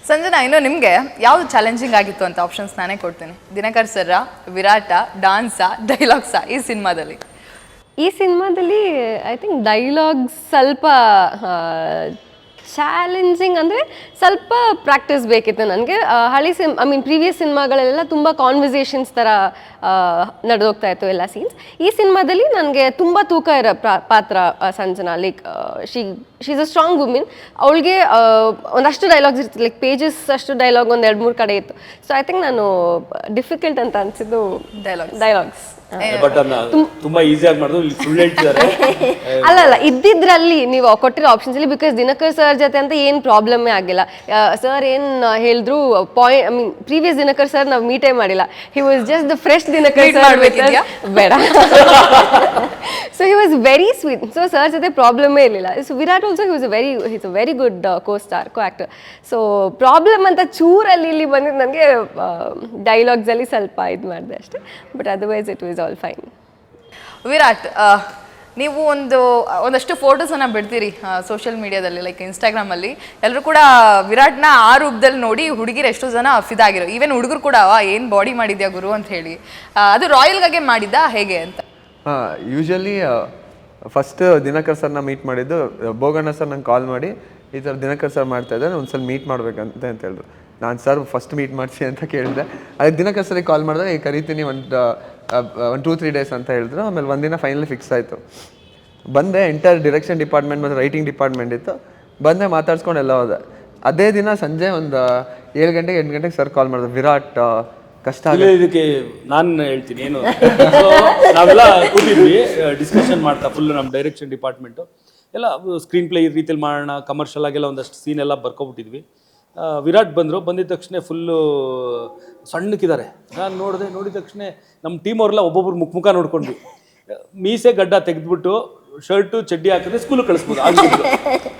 ಸಂಜನಾ, ಇನ್ನು ನಿಮಗೆ ಯಾವುದು ಚಾಲೆಂಜಿಂಗ್ ಆಗಿತ್ತು ಅಂತ ಆಪ್ಷನ್ಸ್ ನಾನೇ ಕೊಡ್ತೀನಿ. ದಿನಕರ್ ಸರ್, ವಿರಾಟ, ಡಾನ್ಸಾ, ಡೈಲಾಗ್ಸಾ ಈ ಸಿನಿಮಾದಲ್ಲಿ ಐ ಥಿಂಕ್ ಡೈಲಾಗ್ಸ್ ಸ್ವಲ್ಪ ಚಾಲೆಂಜಿಂಗ್ ಅಂದರೆ ಸ್ವಲ್ಪ ಪ್ರಾಕ್ಟೀಸ್ ಬೇಕಿತ್ತು ನನಗೆ. ಹಳಿ ಪ್ರೀವಿಯಸ್ ಸಿನಿಮಾಗಳೆಲ್ಲ ತುಂಬ ಕಾನ್ವರ್ಸೇಷನ್ಸ್ ಥರ ನಡೆದೋಗ್ತಾ ಇತ್ತು ಎಲ್ಲ ಸೀನ್ಸ್. ಈ ಸಿನಿಮಾದಲ್ಲಿ ನನಗೆ ತುಂಬ ತೂಕ ಇರೋ ಪಾತ್ರ Sanjana. Like she's a strong women. ಅವಳಿಗೆ ಒಂದಷ್ಟು ಡೈಲಾಗ್ಸ್ ಇರ್ತಿತ್ತು, ಲೈಕ್ ಪೇಜಸ್ ಅಷ್ಟು ಡೈಲಾಗ್ ಒಂದು 2-3 ಕಡೆ ಇತ್ತು. ಸೊ ಐ ಥಿಂಕ್ ನಾನು ಡಿಫಿಕಲ್ಟ್ ಅಂತ ಅನಿಸಿದ್ದು ಡೈಲಾಗ್ಸ್. ತುಂಬಾ ಈಸಿಯಾಗಿ ಮಾಡಿದ್ರು, ಇಲ್ಲಿ ಸುಳ್ಳು ಹೇಳ್ತಿದ್ದಾರೆ. ಅಲ್ಲ ಇದ್ದಿದ್ರಲ್ಲಿ ನೀವು ಕೊಟ್ಟಿರೋ ಆಪ್ಷನ್ಸ್ ಅಲ್ಲಿ, ಬಿಕಾಸ್ ದಿನಕರ್ ಸರ್ ಜೊತೆ ಅಂತ ಏನು ಪ್ರಾಬ್ಲಮ್ಮೇ ಆಗಿಲ್ಲ. ಸರ್ ಏನು ಹೇಳಿದ್ರು ಪ್ರೀವಿಯಸ್ ದಿನಕರ್ ಸರ್ ನಾವು ಮೀಟೇ ಮಾಡಿಲ್ಲ. He was just the fresh Dinakar sir. ಬೇಡ. So he was very sweet. So sir ಜೊತೆ ಪ್ರಾಬ್ಲಮ್ಮೇ ಇರಲಿಲ್ಲ. So Virat also he's a very good co actor. So problem ಅಂತ ಚೂರಲ್ಲಿ ಇಲ್ಲಿ ಬಂದಿದ್ದು ನನಗೆ ಡೈಲಾಗ್ಸ್ ಅಲ್ಲಿ ಸ್ವಲ್ಪ ಇದು ಮಾಡಿದೆ ಅಷ್ಟೇ. But otherwise it was all fine. Virat, ನೀವು ಒಂದಷ್ಟು ಫೋಟೋಸನ್ನು ಬಿಡ್ತೀರಿ ಸೋಷಿಯಲ್ ಮೀಡಿಯಾದಲ್ಲಿ, ಲೈಕ್ ಇನ್ಸ್ಟಾಗ್ರಾಮಲ್ಲಿ. ಎಲ್ಲರೂ ಕೂಡ ವಿರಾಟ್ನ ಆ ರೂಪದಲ್ಲಿ ನೋಡಿ ಹುಡುಗಿರು ಎಷ್ಟೋ ಜನ ಫಿದಾಗಿರೋ, ಈವನ್ ಹುಡುಗರು ಕೂಡ ಏನು ಬಾಡಿ ಮಾಡಿದ್ಯಾ ಗುರು ಅಂತ ಹೇಳಿ. ಅದು ರಾಯಲ್ಗಾಗೆ ಮಾಡಿದ್ದ ಹೇಗೆ ಅಂತ? ಯೂಶಲಿ ಫಸ್ಟ್ ದಿನಕರ್ ಸರ್ನ ಮೀಟ್ ಮಾಡಿದ್ದು ಬೋಗಣ್ಣ ಸರ್ ನಂಗೆ ಕಾಲ್ ಮಾಡಿ, ಈ ಥರ ದಿನಕರ್ ಸರ್ ಮಾಡ್ತಾ ಇದ್ದಾರೆ, ಒಂದ್ಸಲ ಮೀಟ್ ಮಾಡ್ಬೇಕಂತ ಅಂತ ಹೇಳಿದ್ರು. ನಾನು ಸರ್ ಫಸ್ಟ್ ಮೀಟ್ ಮಾಡಿಸಿ ಅಂತ ಕೇಳಿದೆ. ಅದಕ್ಕೆ ದಿನಕರ್ ಸರಿಗೆ ಕಾಲ್ ಮಾಡಿದಾಗ ಈಗ ಕರಿತೀನಿ ಒಂದು 2-3 ಡೇಸ್ ಅಂತ ಹೇಳಿದ್ರು. ಆಮೇಲೆ ಒಂದಿನ ಫೈನಲಿ ಫಿಕ್ಸ್ ಆಯಿತು. ಬಂದೆ, ಎಂಟೈರ್ ಡೈರೆಕ್ಷನ್ ಡಿಪಾರ್ಟ್ಮೆಂಟ್ ಮತ್ತು ರೈಟಿಂಗ್ ಡಿಪಾರ್ಟ್ಮೆಂಟ್ ಇತ್ತು. ಬಂದೆ, ಮಾತಾಡ್ಸ್ಕೊಂಡು ಎಲ್ಲ ಹೋದೆ. ಅದೇ ದಿನ ಸಂಜೆ ಒಂದು 7 ಗಂಟೆಗೆ 8 ಗಂಟೆಗೆ ಸರ್ ಕಾಲ್ ಮಾಡಿದ್ರು, ವಿರಾಟ್ ಕಷ್ಟ ಆಗಿದೆ. ಇದಕ್ಕೆ ನಾನು ಹೇಳ್ತೀನಿ ಏನು. ನಾವೆಲ್ಲ ಕೂತಿದ್ವಿ ಡಿಸ್ಕಷನ್ ಮಾಡ್ತಾ, ಫುಲ್ ನಮ್ಮ ಡೈರೆಕ್ಷನ್ ಡಿಪಾರ್ಟ್ಮೆಂಟು ಎಲ್ಲ ಸ್ಕ್ರೀನ್ ಪ್ಲೇ ಈ ರೀತಿಯಲ್ಲಿ ಮಾಡೋಣ, ಕಮರ್ಷಿಯಲ್ ಆಗೆಲ್ಲ ಒಂದಷ್ಟು ಸೀನ್ ಎಲ್ಲ ಬರ್ಕೊಬಿಟ್ಟಿದ್ವಿ. ವಿರಾಟ್ ಬಂದಿದ ತಕ್ಷಣ ಫುಲ್ಲು ಸಣ್ಣಕ್ಕಿದ್ದಾರೆ. ನಾನು ನೋಡಿದ ತಕ್ಷಣ ನಮ್ಮ ಟೀಮ್ ಅವರೆಲ್ಲ ಒಬ್ಬೊಬ್ರು ಮುಖ ನೋಡ್ಕೊಂಡ್ವಿ. ಮೀಸೆ ಗಡ್ಡ ತೆಗೆದ್ಬಿಟ್ಟು ಶರ್ಟು ಚಡ್ಡಿ ಹಾಕಿದ್ರೆ ಸ್ಕೂಲಿಗೆ ಕಳಿಸ್ಬೋದು ಆಗಿದ್ದು.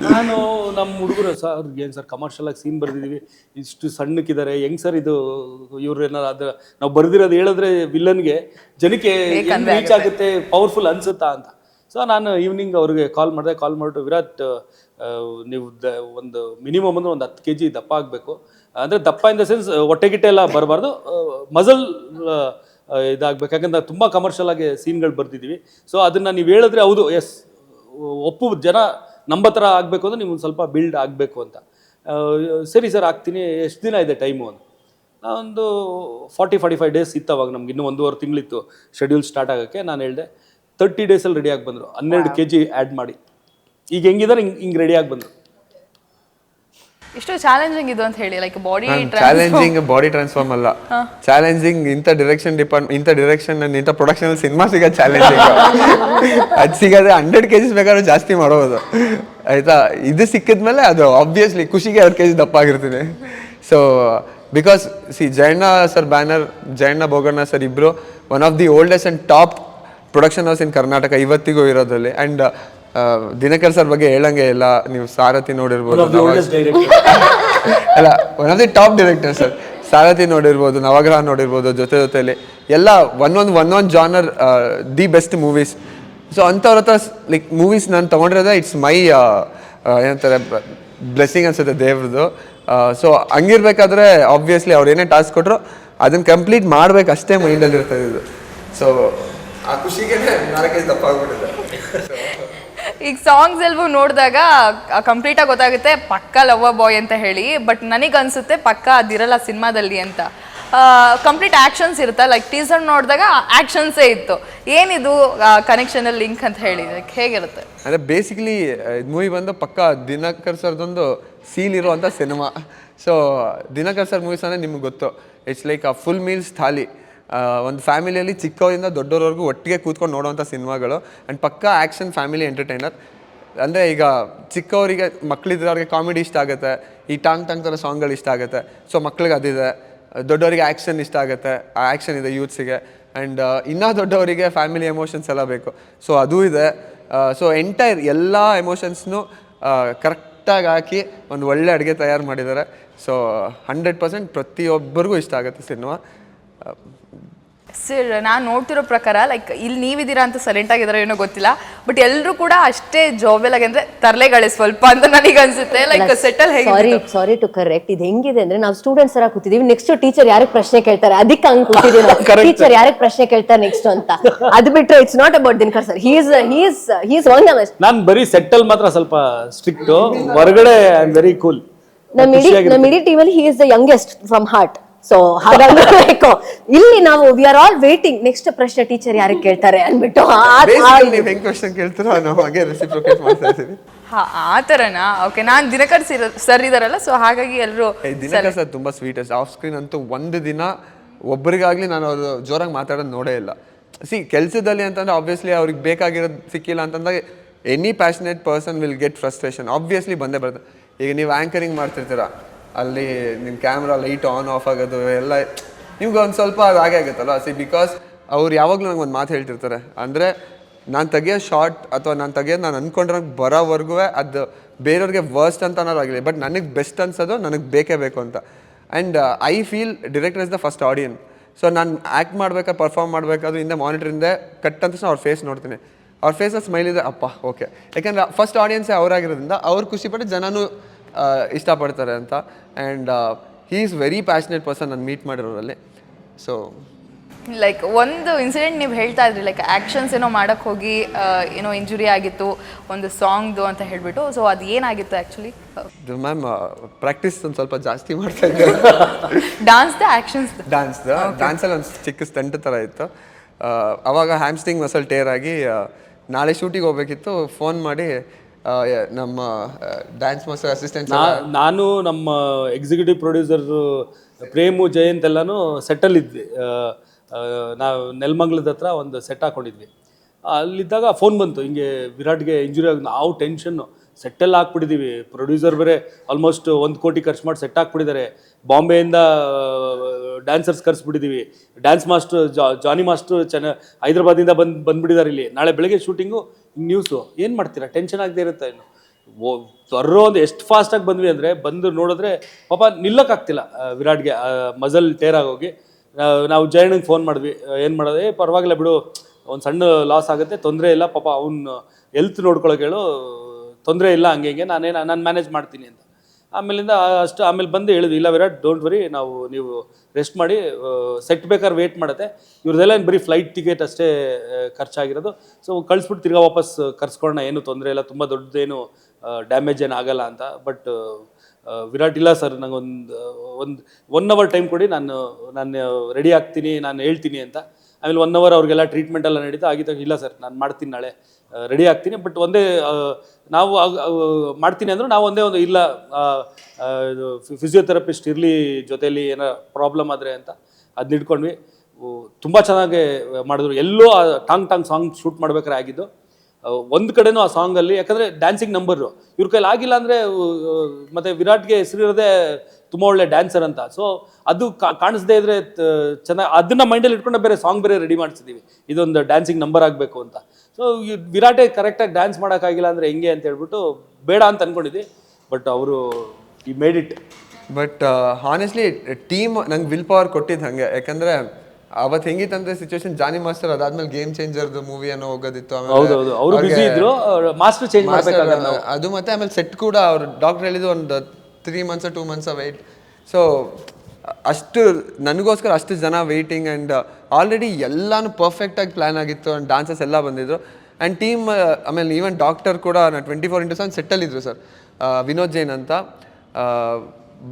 ನಾನು ನಮ್ಮ ಹುಡುಗರು, ಸರ್ ಏನು ಸರ್ ಕಮರ್ಷಿಯಲ್ ಆಗಿ ಸೀನ್ ಬರೆದಿದ್ದೀವಿ, ಇಷ್ಟು ಸಣ್ಣಕ್ಕಿದ್ದಾರೆ, ಹೆಂಗೆ ಸರ್ ಇದು, ಇವ್ರು ಏನಾರು ಅದು ನಾವು ಬರೆದಿರೋದು ಹೇಳಿದ್ರೆ ವಿಲ್ಲನ್ಗೆ ಜನಕ್ಕೆ ರೀಚ್ ಆಗುತ್ತೆ, ಪವರ್ಫುಲ್ ಅನ್ಸುತ್ತಾ ಅಂತ. ಸೊ ನಾನು ಈವ್ನಿಂಗ್ ಅವ್ರಿಗೆ ಕಾಲ್ ಮಾಡಿಬಿಟ್ಟು ವಿರಾಟ್, ನೀವು ಒಂದು ಮಿನಿಮಮ್ ಒಂದು 10 kg ದಪ್ಪ ಆಗಬೇಕು. ಅಂದರೆ ದಪ್ಪ ಇನ್ ದ ಸೆನ್ಸ್ ಹೊಟ್ಟೆಗಿಟ್ಟೆ ಎಲ್ಲ ಬರಬಾರ್ದು, ಮಸಲ್ ಇದಾಗಬೇಕು. ಯಾಕಂದ್ರೆ ತುಂಬ ಕಮರ್ಷಿಯಲ್ ಆಗಿ ಸೀನ್ಗಳು ಬರ್ತಿದ್ದೀವಿ. ಸೊ ಅದನ್ನು ನೀವು ಹೇಳಿದ್ರೆ ಹೌದು ಎಸ್ ಒಪ್ಪು ಜನ ನಂಬ ಥರ ಆಗಬೇಕು ಅಂದರೆ ನೀವು ಸ್ವಲ್ಪ ಬಿಲ್ಡ್ ಆಗಬೇಕು ಅಂತ. ಸರಿ ಸರ್ ಆಗ್ತೀನಿ, ಎಷ್ಟು ದಿನ ಇದೆ ಟೈಮು ಅಂತ. ಒಂದು 40-45 ಡೇಸ್ ಇತ್ತು ಅವಾಗ, ನಮ್ಗೆ ಇನ್ನೂ 1.5 ತಿಂಗಳಿತ್ತು ಶೆಡ್ಯೂಲ್ ಸ್ಟಾರ್ಟ್ ಆಗೋಕ್ಕೆ. ನಾನು ಹೇಳಿದೆ 30 ಡೇಸಲ್ಲಿ ರೆಡಿಯಾಗಿ ಬಂದರು, 12 kg ಆ್ಯಡ್ ಮಾಡಿ. ಈಗ ಹೆಂಗಿದ್ದಾರೆ ಹಿಂಗೆ ರೆಡಿಯಾಗಿ ಬಂದರು. ಇಷ್ಟು ಚಾಲೆಂಜಿಂಗ್ ಇದು ಅಂತ ಹೇಳಿ, ಲೈಕ್ ಚಾಲೆಂಜಿಂಗ್ ಬಾಡಿ ಟ್ರಾನ್ಸ್ಫಾರ್ಮ್ ಅಲ್ಲ, ಚಾಲೆಂಜಿಂಗ್ ಇಂಥ ಡೈರೆಕ್ಷನ್ ಡಿಪಾರ್ಟ್ಮೆಂಟ್, ಇಂಥ ಡೈರೆಕ್ಷನ್ ಇಂಥ ಪ್ರೊಡಕ್ಷನ್ ಸಿನಿಮಾ ಸಿಗೋದು ಚಾಲೆಂಜಿಂಗ್. ಅದು ಸಿಗೋದೆ 100 kg ಬೇಕಾದ್ರೂ ಜಾಸ್ತಿ ಮಾಡೋದು ಆಯ್ತಾ. ಇದು ಸಿಕ್ಕಿದ್ಮೇಲೆ ಅದು ಆಬ್ವಿಯಸ್ಲಿ ಖುಷಿಗೆ 2 kg ದಪ್ಪ ಆಗಿರ್ತೀನಿ. So because Jayanna sir banner, Jayanna Boganna sir ಇಬ್ಬರು one of the oldest and top production house in Karnataka ಇವತ್ತಿಗೂ ಇರೋದ್ರಲ್ಲಿ. ಆ್ಯಂಡ್ ದಿನಕರ್ ಸರ್ ಬಗ್ಗೆ ಹೇಳಂಗೆ ಇಲ್ಲ, ನೀವು ಸಾರಥಿ ನೋಡಿರ್ಬೋದು, ಅಲ್ಲ one of the top director sir. Saarathi ನೋಡಿರ್ಬೋದು, ನವಗ್ರಹ ನೋಡಿರ್ಬೋದು, ಜೊತೆಲಿ ಎಲ್ಲ ಒಂದೊಂದು genre the best movies. So ಅಂಥವ್ರ ಹತ್ರ ಲೈಕ್ ಮೂವೀಸ್ ನಾನು ತೊಗೊಂಡಿರೋದೇ ಇಟ್ಸ್ ಮೈ ಏನಂತಾರೆ ಬ್ಲೆಸ್ಸಿಂಗ್ ಅನ್ಸುತ್ತೆ ದೇವ್ರದ್ದು. ಸೊ ಹಂಗಿರ್ಬೇಕಾದ್ರೆ ಆಬ್ವಿಯಸ್ಲಿ ಅವ್ರು ಏನೇ ಟಾಸ್ಕ್ ಕೊಟ್ಟರು ಅದನ್ನು ಕಂಪ್ಲೀಟ್ ಮಾಡ್ಬೇಕು ಅಷ್ಟೇ ಮೈಂಡಲ್ಲಿ ಇರ್ತದೆ ಇದು. ಸೊ ಆ ಖುಷಿಗೆ 4 kg ದಪ್ಪ ಆಗ್ಬಿಟ್ಟಿದೆ. ಈಗ ಸಾಂಗ್ಸ್ ಎಲ್ವೂ ನೋಡಿದಾಗ ಕಂಪ್ಲೀಟಾಗಿ ಗೊತ್ತಾಗುತ್ತೆ ಪಕ್ಕ ಲವ್ ಬಾಯ್ ಅಂತ ಹೇಳಿ. ಬಟ್ ನನಗೆ ಅನ್ಸುತ್ತೆ ಪಕ್ಕ ಅದಿರಲ್ಲ ಸಿನಿಮಾದಲ್ಲಿ ಅಂತ. ಕಂಪ್ಲೀಟ್ ಆ್ಯಕ್ಷನ್ಸ್ ಇರುತ್ತೆ, ಲೈಕ್ ಟೀಸರ್ ನೋಡಿದಾಗ ಆ್ಯಕ್ಷನ್ಸೇ ಇತ್ತು. ಏನಿದು ಕನೆಕ್ಷನಲ್ಲಿ ಲಿಂಕ್ ಅಂತ ಹೇಳಿ ಹೇಗಿರುತ್ತೆ? ಅಂದರೆ ಬೇಸಿಕಲಿ ಮೂವಿ ಬಂದು ಪಕ್ಕ ದಿನಕರ್ ಸರ್ದೊಂದು ಸೀಲ್ ಇರುವಂಥ cinema. So Dinakar sir movies ಅಂದರೆ ನಿಮ್ಗೆ ಗೊತ್ತು, it's like a full meals thali. ಒಂದು ಫ್ಯಾಮಿಲಿಯಲ್ಲಿ ಚಿಕ್ಕವರಿಂದ ದೊಡ್ಡವರವರೆಗೂ ಒಟ್ಟಿಗೆ ಕೂತ್ಕೊಂಡು ನೋಡೋವಂಥ ಸಿನಿಮಾಗಳು. ಆ್ಯಂಡ್ ಪಕ್ಕಾ ಆ್ಯಕ್ಷನ್ ಫ್ಯಾಮಿಲಿ ಎಂಟರ್ಟೈನರ್. ಅಂದರೆ ಈಗ ಚಿಕ್ಕವರಿಗೆ ಮಕ್ಕಳಿದ್ರೆ ಅವ್ರಿಗೆ ಕಾಮಿಡಿ ಇಷ್ಟ ಆಗುತ್ತೆ, ಈ ಟಾಂಗ್ ಥರ ಸಾಂಗ್ಗಳು ಇಷ್ಟ ಆಗುತ್ತೆ. ಸೊ ಮಕ್ಳಿಗೆ ಅದಿದೆ. ದೊಡ್ಡವರಿಗೆ ಆ್ಯಕ್ಷನ್ ಇಷ್ಟ ಆಗುತ್ತೆ, ಆ ಆ್ಯಕ್ಷನ್ ಇದೆ ಯೂತ್ಸಿಗೆ. ಆ್ಯಂಡ್ ಇನ್ನೂ ದೊಡ್ಡವರಿಗೆ ಫ್ಯಾಮಿಲಿ ಎಮೋಷನ್ಸ್ ಎಲ್ಲ ಬೇಕು, ಸೊ ಅದೂ ಇದೆ. ಸೊ ಎಂಟೈರ್ ಎಲ್ಲ ಎಮೋಷನ್ಸ್ನು ಕರೆಕ್ಟಾಗಿ ಹಾಕಿ ಒಂದು ಒಳ್ಳೆ ಅಡುಗೆ ತಯಾರು ಮಾಡಿದ್ದಾರೆ. ಸೊ 100% ಪ್ರತಿಯೊಬ್ಬರಿಗೂ ಇಷ್ಟ ಆಗುತ್ತೆ ಸಿನಿಮಾ. ಸರ್ ನಾನು ನೋಡ್ತಿರೋ ಪ್ರಕಾರ ಲೈಕ್ ಇಲ್ಲಿ ನೀವಿದ್ದೀರಾ ಅಂತ ಸೈಲೆಂಟ್ ಆಗಿದಾರೋ ಏನೋ ಗೊತ್ತಿಲ್ಲ, ಬಟ್ ಎಲ್ಲರೂ ಕೂಡ ಅಷ್ಟೇ ಜಾಬೆಲ್ ಆಗಿ ಅಂದ್ರೆ ತರಲೆಗಳೇ ಸ್ವಲ್ಪ ಅಂತ ನನಗೆ ಅನ್ಸುತ್ತೆ. Like settle sorry to correct. ಇದು ಹೆಂಗಿದೆ ಅಂದ್ರೆ ನಾವು ಸ್ಟೂಡೆಂಟ್ಸ್ ತರ ಕೂತಿದೀವಿ, ನೆಕ್ಸ್ಟ್ ಟೀಚರ್ ಯಾರಿಗೆ ಪ್ರಶ್ನೆ ಕೇಳ್ತಾರೆ ಅದಕ್ಕೆ ಹಂಗ್ ಕೂತಿದೀವಿ. ಟೀಚರ್ ಯಾರಿಗೆ ಪ್ರಶ್ನೆ ಕೇಳ್ತಾರೆ ನೆಕ್ಸ್ಟ್ ಅಂತ. ಅದು ಬಿಟ್ರೆ it's not about Dinakar sir. He's one of ನಾನು ಬರೀ ಸೆಟ್ಟಲ್ ಮಾತ್ರ ಸ್ವಲ್ಪ ಸ್ಟ್ರಿಕ್ಟ್, ಹೊರಗಡೆ ಐ ಆಮ್ ವೆರಿ ಕೂಲ್. ನಮ್ಮ ಇಡೀ ಟೀಮಲ್ಲಿ he is the youngest from heart. So ಹಾಗಾಗಿ ಇಲ್ಲಿ ನಾವು we are all waiting next ಪ್ರಶ್ನೆ ಟೀಚರ್ ಯಾರಿಗೆ ಕೇಳ್ತಾರೆ ಅನ್ಬಿಟ್ಟು. ನೀವು ಹೆಂಗ್ ಕ್ವಶನ್ ಕೇಳ್ತೀರೋ ನಾವು ಹಾಗೆ ರೆಸಿಪ್ರೋಕೇಟ್ ಮಾಡ್ತಾ ಇದ್ದೀವಿ. ಆ ಥರನಾ? ಓಕೆ, ನಾನು ದಿನಕರ್ ಸರ್ ಇದಾರಲ್ಲ, ಸೊ ಹಾಗಾಗಿ ಎಲ್ಲರೂ ದಿನಕರ್ ಸರ್ ತುಂಬಾ ಸ್ವೀಟೆಸ್ಟ್. ಆಫ್ ಸ್ಕ್ರೀನ್ ಅಂತೂ ಒಂದು ದಿನ ಒಬ್ಬರಿಗಾಗ್ಲಿ ನಾನು ಅವ್ರು ಜೋರಾಗಿ ಮಾತಾಡೋದು ನೋಡೇ ಇಲ್ಲ. ಕೆಲಸದಲ್ಲಿ ಅಂತಂದ್ರೆ ಆಬ್ವಿಯಸ್ಲಿ ಅವ್ರಿಗೆ ಬೇಕಾಗಿರೋದು ಸಿಕ್ಕಿಲ್ಲ ಅಂತಂದಾಗ any passionate person will get frustration obviously ಬಂದೇ ಬರ್ತದೆ. ಈಗ ನೀವು ಆ್ಯಂಕರಿಂಗ್ ಮಾಡ್ತಿರ್ತೀರ, ಅಲ್ಲಿ ನಿಮ್ಮ ಕ್ಯಾಮ್ರಾ ಲೈಟ್ ಆನ್ ಆಫ್ ಆಗೋದು ಎಲ್ಲ ನಿಮ್ಗೆ ಒಂದು ಸ್ವಲ್ಪ ಅದು ಹಾಗೆ ಆಗುತ್ತಲ್ಲ. ಬಿಕಾಸ್ ಅವ್ರು ಯಾವಾಗಲೂ ನಂಗೆ ಒಂದು ಮಾತು ಹೇಳ್ತಿರ್ತಾರೆ, ಅಂದರೆ ನಾನು ತೆಗಿಯೋ ಶಾರ್ಟ್ ಅಥವಾ ನಾನು ತೆಗಿಯೋದು ನಾನು ಅಂದ್ಕೊಂಡ್ರೆ ಬರೋವರೆಗೂ ಅದು ಬೇರೆಯವ್ರಿಗೆ ವರ್ಸ್ಟ್ ಅಂತ ಅನ್ನೋದು ಆಗಿಲ್ಲ, ಬಟ್ ನನಗೆ ಬೆಸ್ಟ್ ಅನ್ಸೋದು ನನಗೆ ಬೇಕೇ ಬೇಕು ಅಂತ. And I feel director is the first audience. So ನಾನು ಆ್ಯಕ್ಟ್ ಮಾಡಬೇಕಾದ್ರೆ ಪರ್ಫಾರ್ಮ್ ಮಾಡಬೇಕಾದ್ರೂ ಹಿಂದೆ ಮಾನಿಟ್ರಿಂದ ಕಟ್ ಅಂತ ಅವ್ರ ಫೇಸ್ ನೋಡ್ತೀನಿ. ಅವ್ರ ಫೇಸಲ್ಲಿ ಸ್ಮೈಲ್ ಇದೆ, ಅಪ್ಪ ಓಕೆ. ಯಾಕೆಂದರೆ ಫಸ್ಟ್ ಆಡಿಯನ್ಸೇ ಅವರಾಗಿರೋದ್ರಿಂದ ಅವ್ರು ಖುಷಿಪಟ್ಟು ಜನನೂ ಇಷ್ಟಪಡ್ತಾರೆ ಅಂತ. And he is very passionate person ನಾನು ಮೀಟ್ ಮಾಡಿರೋರಲ್ಲಿ. ಸೊ ಲೈಕ್ ಒಂದು ಇನ್ಸಿಡೆಂಟ್ ನೀವು ಹೇಳ್ತಾ ಇದ್ರಿ, ಲೈಕ್ ಆ್ಯಕ್ಷನ್ಸ್ ಏನೋ ಮಾಡೋಕ್ಕೆ ಹೋಗಿ ಏನೋ ಇಂಜುರಿ ಆಗಿತ್ತು ಒಂದು ಸಾಂಗ್ದು ಅಂತ ಹೇಳ್ಬಿಟ್ಟು. ಸೊ ಅದು ಏನಾಗಿತ್ತು ಆ್ಯಕ್ಚುಲಿ? ಮ್ಯಾಮ್ ಪ್ರಾಕ್ಟೀಸ್ ಒಂದು ಸ್ವಲ್ಪ ಜಾಸ್ತಿ ಮಾಡ್ತಾ ಇದ್ದೆ. ಡಾನ್ಸ್ದ ಆ್ಯಕ್ಷನ್ಸ್? ಡ್ಯಾನ್ಸಲ್ಲಿ ಒಂದು ಚಿಕ್ಕ ಸ್ಟಂಟ್ ಥರ ಇತ್ತು. ಅವಾಗ ಹ್ಯಾಮ್ಸ್ಟ್ರಿಂಗ್ ಮಸಲ್ ಟೇರ್ ಆಗಿ ನಾಳೆ ಶೂಟಿಗೆ ಹೋಗ್ಬೇಕಿತ್ತು. ಫೋನ್ ಮಾಡಿ ನಮ್ಮ ಡ್ಯಾನ್ಸ್ ಮಾಸ್ಟರ್ ಅಸಿಸ್ಟೆಂಟ್ ನಾನು ನಮ್ಮ ಎಕ್ಸಿಕ್ಯೂಟಿವ್ ಪ್ರೊಡ್ಯೂಸರ್ ಪ್ರೇಮು ಜಯಂತ್ ಎಲ್ಲನೂ ಸೆಟ್ಟಲ್ಲಿದ್ವಿ. ನಾವು ನೆಲಮಂಗ್ಲದ ಹತ್ರ ಒಂದು ಸೆಟ್ ಹಾಕೊಂಡಿದ್ವಿ. ಅಲ್ಲಿದ್ದಾಗ ಫೋನ್ ಬಂತು, ಹಿಂಗೆ ವಿರಾಟ್ಗೆ ಇಂಜುರಿ ಆಗಿ. ನಾವು ಟೆನ್ಷನ್ನು, ಸೆಟ್ಟೆಲ್ಲ ಹಾಕ್ಬಿಟ್ಟಿದ್ದೀವಿ. ಪ್ರೊಡ್ಯೂಸರ್ ಬೇರೆ ಆಲ್ಮೋಸ್ಟ್ 1 ಕೋಟಿ ಖರ್ಚು ಮಾಡಿ ಸೆಟ್ ಹಾಕ್ಬಿಟ್ಟಿದ್ದಾರೆ. ಬಾಂಬೆಯಿಂದ ಡ್ಯಾನ್ಸರ್ಸ್ ಕರೆಸ್ಬಿಟ್ಟಿದ್ದೀವಿ. ಡ್ಯಾನ್ಸ್ ಮಾಸ್ಟ್ರು ಜಾನಿ ಮಾಸ್ಟ್ರು ಹೈದ್ರಾಬಾದಿಂದ ಬಂದ್ಬಿಟ್ಟಿದ್ದಾರೆ ಇಲ್ಲಿ. ನಾಳೆ ಬೆಳಗ್ಗೆ ಶೂಟಿಂಗು. ನ್ಯೂಸು ಏನು ಮಾಡ್ತೀರಾ, ಟೆನ್ಷನ್ ಆಗದೆ ಇರುತ್ತೆ. ಇನ್ನು ಬರೋ ಒಂದು ಎಷ್ಟು ಫಾಸ್ಟಾಗಿ ಬಂದ್ವಿ ಅಂದರೆ, ಬಂದು ನೋಡಿದ್ರೆ ಪಾಪ ನಿಲ್ಲಕ್ಕಾಗ್ತಿಲ್ಲ ವಿರಾಟ್ಗೆ, ಮಜಲ್ ಟೇರ್ ಆಗೋಗಿ. ನಾವು ಜಯಣ್ಣಂಗೆ ಫೋನ್ ಮಾಡಿದ್ವಿ, ಏನು ಮಾಡೋದು, ಪರವಾಗಿಲ್ಲ ಬಿಡು, ಒಂದು ಸಣ್ಣ ಲಾಸ್ ಆಗುತ್ತೆ, ತೊಂದರೆ ಇಲ್ಲ, ಪಾಪ ಅವ್ನು ಹೆಲ್ತ್ ನೋಡ್ಕೊಳಕ್ಕೆ ಹೇಳು, ತೊಂದರೆ ಇಲ್ಲ, ಹಂಗೆ ಹಿಂಗೆ ನಾನು ಮ್ಯಾನೇಜ್ ಮಾಡ್ತೀನಿ ಅಂತ. ಆಮೇಲಿಂದ ಆಮೇಲೆ ಬಂದು ಹೇಳಿದ್ವಿ, ಇಲ್ಲ ವಿರಾಟ್ ಡೋಂಟ್ ವರಿ, ನೀವು ರೆಸ್ಟ್ ಮಾಡಿ, ಸೆಟ್ ಬೇಕಾದ್ರೆ ವೇಟ್ ಮಾಡುತ್ತೆ, ಇವ್ರದ್ದೆಲ್ಲ ಏನು ಬರೀ ಫ್ಲೈಟ್ ಟಿಕೆಟ್ ಅಷ್ಟೇ ಖರ್ಚಾಗಿರೋದು. ಸೊ ಕಳಿಸ್ಬಿಟ್ಟು ತಿರ್ಗಾ ವಾಪಸ್ ಕರ್ಸ್ಕೊಳ್ಳೋಣ, ಏನು ತೊಂದರೆ ಇಲ್ಲ, ತುಂಬ ದೊಡ್ಡದೇನು ಡ್ಯಾಮೇಜ್ ಏನು ಆಗಲ್ಲ ಅಂತ. ಬಟ್ ವಿರಾಟ್ ಇಲ್ಲ ಸರ್, ನಂಗೆ ಒಂದು 1 ಅವರ್ ಟೈಮ್ ಕೊಡಿ, ನಾನು ರೆಡಿ ಆಗ್ತೀನಿ, ನಾನು ಹೇಳ್ತೀನಿ ಅಂತ. ಆಮೇಲೆ 1 ಅವರ್ ಅವ್ರಿಗೆಲ್ಲ ಟ್ರೀಟ್ಮೆಂಟ್ ಎಲ್ಲ ನಡೀತಾ ಆಗಿದ್ದಾಗ, ಇಲ್ಲ ಸರ್ ನಾನು ಮಾಡ್ತೀನಿ, ನಾಳೆ ರೆಡಿ ಆಗ್ತೀನಿ, ಬಟ್ ಒಂದೇ ನಾವು ಮಾಡ್ತೀನಿ ಅಂದರು. ನಾವು ಒಂದೇ ಒಂದು ಇಲ್ಲ, ಇದು ಫಿಸಿಯೋಥೆರಪಿಸ್ಟ್ ಇರಲಿ ಜೊತೆಯಲ್ಲಿ, ಏನೋ ಪ್ರಾಬ್ಲಮ್ ಆದರೆ ಅಂತ ಅದನ್ನ ಇಟ್ಕೊಂಡ್ವಿ. ತುಂಬ ಚೆನ್ನಾಗಿ ಮಾಡಿದ್ರು. ಎಲ್ಲೋ ಟಾಂಗ್ ಸಾಂಗ್ ಶೂಟ್ ಮಾಡ್ಬೇಕಾದ್ರೆ ಆಗಿದ್ದು. ಒಂದು ಕಡೆನೂ ಆ ಸಾಂಗಲ್ಲಿ, ಯಾಕಂದರೆ ಡ್ಯಾನ್ಸಿಂಗ್ ನಂಬರು ಇವ್ರ ಕೈಲಿ ಆಗಿಲ್ಲ ಅಂದರೆ, ಮತ್ತು ವಿರಾಟ್ಗೆ ಹೆಸರಿರೋದೇ ತುಂಬ ಒಳ್ಳೆ ಡ್ಯಾನ್ಸರ್ ಅಂತ. ಸೊ ಅದು ಕಾಣಿಸ್ದೇ ಇದ್ರೆ ಚೆನ್ನಾಗಿ, ಅದನ್ನ ಮೈಂಡಲ್ಲಿ ಇಟ್ಕೊಂಡು ಬೇರೆ ಸಾಂಗ್ ಬೇರೆ ರೆಡಿ ಮಾಡಿಸಿದ್ದೀವಿ, ಇದೊಂದು ಡ್ಯಾನ್ಸಿಂಗ್ ನಂಬರ್ ಆಗಬೇಕು ಅಂತ. ಸೊ ವಿರಾಟೇ ಕರೆಕ್ಟಾಗಿ ಡ್ಯಾನ್ಸ್ ಮಾಡೋಕ್ಕಾಗಿಲ್ಲ ಅಂದರೆ ಹೆಂಗೆ ಅಂತ ಹೇಳ್ಬಿಟ್ಟು ಬೇಡ ಅಂತ ಅಂದ್ಕೊಂಡಿದ್ವಿ. ಬಟ್ ಅವರು he made it. But honestly team ನಂಗೆ ವಿಲ್ ಪವರ್ ಕೊಟ್ಟಿದ್ದು ಹಾಗೆ. ಯಾಕಂದರೆ ಅವತ್ತು ಹೆಂಗಿತ್ತಂದ್ರೆ ಸಿಚುವೇಶನ್, ಜಾನಿ ಮಾಸ್ಟರ್ ಅದಾದ್ಮೇಲೆ ಗೇಮ್ ಚೇಂಜರ್ದು ಮೂವಿ ಏನೋ ಹೋಗೋದಿತ್ತು. ಅವರು ಬಿಸಿ ಇದ್ರು, ಮಾಸ್ಟರ್ ಚೇಂಜ್ ಮಾಡಬೇಕಾಗಿತ್ತು ಅದು. ಮತ್ತೆ ಆಮೇಲೆ ಸೆಟ್ ಕೂಡ ಅವ್ರು ಡಾಕ್ಟರ್ ಹೇಳಿದ್ದು ಒಂದು 3 months 2 months ವೆಯ್ಟ್. ಸೊ ಅಷ್ಟು ನನಗೋಸ್ಕರ ಅಷ್ಟು ಜನ ವೆಯ್ಟಿಂಗ್. ಆ್ಯಂಡ್ ಆಲ್ರೆಡಿ ಎಲ್ಲನೂ ಪರ್ಫೆಕ್ಟಾಗಿ ಪ್ಲ್ಯಾನ್ ಆಗಿತ್ತು. ಆ್ಯಂಡ್ ಡಾನ್ಸರ್ಸ್ ಎಲ್ಲ ಬಂದಿದ್ರು. ಆ್ಯಂಡ್ ಟೀಮ್, ಆಮೇಲೆ ಈವನ್ ಡಾಕ್ಟರ್ ಕೂಡ 24/7 ಸೆಟ್ಟಲ್ಲಿದ್ದರು ಸರ್, ವಿನೋದ್ ಜೈನ್ ಅಂತ.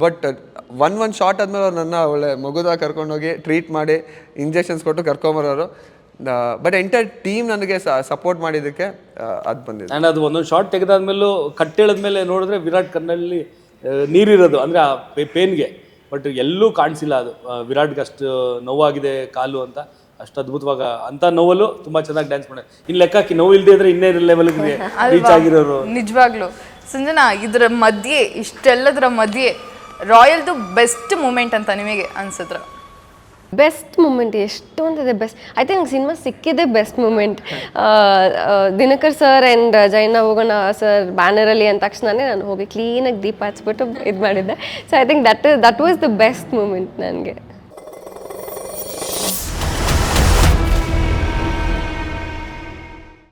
ಬಟ್ ಒನ್ ಶಾರ್ಟ್ ಆದಮೇಲೆ ಅವ್ರು ನನ್ನ ಒಳ್ಳೆ ಮಗುದಾಗ ಕರ್ಕೊಂಡೋಗಿ ಟ್ರೀಟ್ ಮಾಡಿ ಇಂಜೆಕ್ಷನ್ಸ್ ಕೊಟ್ಟು ಕರ್ಕೊಂಬರೋರು. ಬಟ್ ಎಂಟೈರ್ ಟೀಮ್ ನನಗೆ ಸಪೋರ್ಟ್ ಮಾಡಿದ್ದಕ್ಕೆ ಅದು ಬಂದಿದೆ. ಆ್ಯಂಡ್ ಅದು ಒಂದೊಂದು ಶಾರ್ಟ್ ತೆಗೆದಾದ್ಮೇಲೂ ಕಟ್ಟೆಳದ್ಮೇಲೆ ನೋಡಿದ್ರೆ ವಿರಾಟ್ ಕಣ್ಣಲ್ಲಿ ನೀರಿರೋದು, ಅಂದರೆ ಆ ಪೇನ್ಗೆ. ಬಟ್ ಎಲ್ಲೂ ಕಾಣಿಸಿಲ್ಲ ಅದು. ವಿರಾಟ್ಗೆ ಅಷ್ಟು ನೋವಾಗಿದೆ ಕಾಲು ಅಂತ, ಅಷ್ಟು ಅದ್ಭುತವಾಗ ಅಂಥ ನೋವಲ್ಲೂ ತುಂಬ ಚೆನ್ನಾಗಿ ಡ್ಯಾನ್ಸ್ ಮಾಡಿ. ಇನ್ನು ಲೆಕ್ಕಕ್ಕೆ ನೋವು ಇಲ್ಲದೆ ಇದ್ರೆ ಇನ್ನೇ ಲೆವೆಲ್ಗೆ ರೀಚ್ ಆಗಿರೋರು. ನಿಜವಾಗ್ಲು ಸಂಜನಾ, ಇದರ ಮಧ್ಯೆ ಇಷ್ಟೆಲ್ಲದರ ಮಧ್ಯೆ ರಾಯಲ್ದು ಬೆಸ್ಟ್ ಮೂಮೆಂಟ್ ಅಂತ ನಿಮಗೆ ಅನ್ಸಿದ್ರ? ಬೆಸ್ಟ್ ಮೂಮೆಂಟ್ ಎಷ್ಟೊಂದಿದೆ. ಬೆಸ್ಟ್ ಐ ಥಿಂಕ್ ಸಿನಿಮಾ ಸಿಕ್ಕಿದೆ best moment. Dinakar sir and ಜೈನ ಹೋಗೋಣ ಸರ್ ಬ್ಯಾನರಲ್ಲಿ ಅಂದ ತಕ್ಷಣನೇ ನಾನು ಹೋಗಿ ಕ್ಲೀನಾಗಿ ದೀಪ ಹಚ್ಬಿಟ್ಟು ಇದು ಮಾಡಿದ್ದೆ. So I think that was the best moment ನನಗೆ.